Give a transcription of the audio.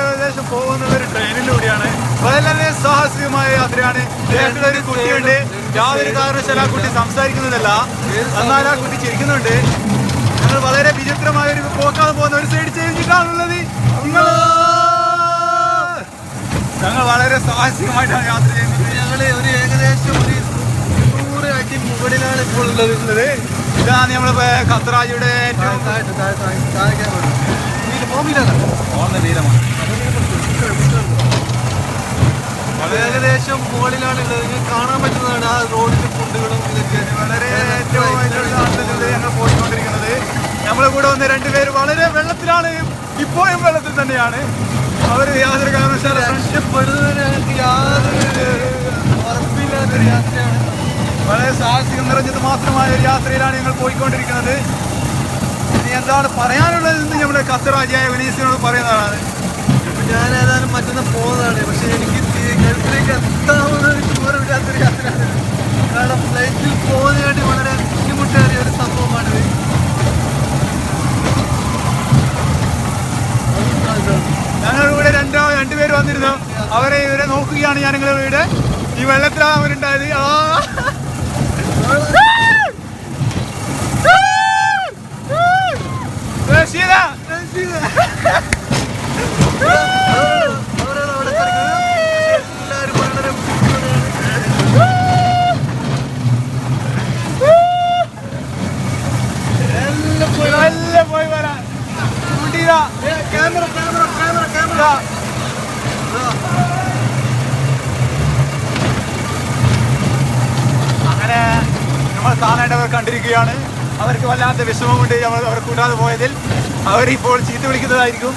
ഏകദേശം പോകുന്നത് ഒരു ട്രെയിനിലൂടെയാണ്. വളരെ സാഹസികമായ യാത്രയാണ്. ഒരു കുട്ടിയുണ്ട്, യാതൊരു കാരണവശാലും ആ കുട്ടി സംസാരിക്കുന്നതല്ല, എന്നാൽ ആ കുട്ടി ചിരിക്കുന്നുണ്ട്. ഞങ്ങൾ വളരെ വിചിത്രമായ ഒരു പോക്കാതെ പോകുന്ന ഒരു സൈഡ് ചെയ്തിട്ടാണുള്ളത്. ഞങ്ങൾ വളരെ സാഹസികമായിട്ടാണ് യാത്ര ചെയ്യുന്നത്. ഞങ്ങള് ഒരു ഏകദേശം ഒരു 100 അടി മുകളിലാണ് ഇപ്പോൾ ഉള്ളത്. ഇതാണ് നമ്മള് ഖത്തറാജിയുടെ ഏകദേശം മുകളിലാണ് ഉള്ളത്. കാണാൻ പറ്റുന്നതാണ് ആ റോഡിന്റെ ഫുഡുകളും ഇതൊക്കെ. വളരെ ഞങ്ങൾ പോയിക്കൊണ്ടിരിക്കുന്നത്. നമ്മളെ കൂടെ വന്ന് 2 പേര് വളരെ വെള്ളത്തിലാണ്, ഇപ്പോഴും വെള്ളത്തിൽ തന്നെയാണ്. അവർ യാതൊരു കാരണവശാലും രക്ഷപ്പെടുന്നതിന് ഞങ്ങൾക്ക് യാതൊരു ഉറപ്പില്ലാത്തൊരു യാത്രയാണ്. വളരെ സാഹസികം നിറഞ്ഞത് മാത്രമായ ഒരു യാത്രയിലാണ് ഞങ്ങൾ പോയിക്കൊണ്ടിരിക്കുന്നത്. ഇനി എന്താണ് പറയാനുള്ളതെന്ന് നമ്മുടെ ഖത്തറാജിയായ വിനീസിനോട് പറയുന്നതാണ്. ഞാൻ ഏതായാലും മറ്റൊന്ന് പോകുന്നതാണ്. പക്ഷെ എനിക്ക് ഗൾഫിലേക്ക് എത്താവുന്ന ഒരു ദൂരമില്ലാത്തൊരു യാത്രയാണ്. കാരണം ഫ്ലൈറ്റിൽ പോകുന്നതിന് വേണ്ടി വളരെ ബുദ്ധിമുട്ടേറിയ ഒരു സംഭവമാണിത്. ഞങ്ങളിവിടെ രണ്ടുപേര് വന്നിരുന്നു. ഇവരെ നോക്കുകയാണ് ഞാൻ. നിങ്ങളുടെ വീട് ഈ വെള്ളത്തിലാണ് അവരുണ്ടായത്. പോയി വരാം. അങ്ങനെ നമ്മൾ കാണേണ്ടവർ കണ്ടിരിക്കുകയാണ്. അവർക്ക് വല്ലാത്ത വിഷമമുണ്ട് അവർ കൂടാതെ പോയതിൽ. അവരിപ്പോൾ ചീത്ത വിളിക്കുന്നതായിരിക്കും.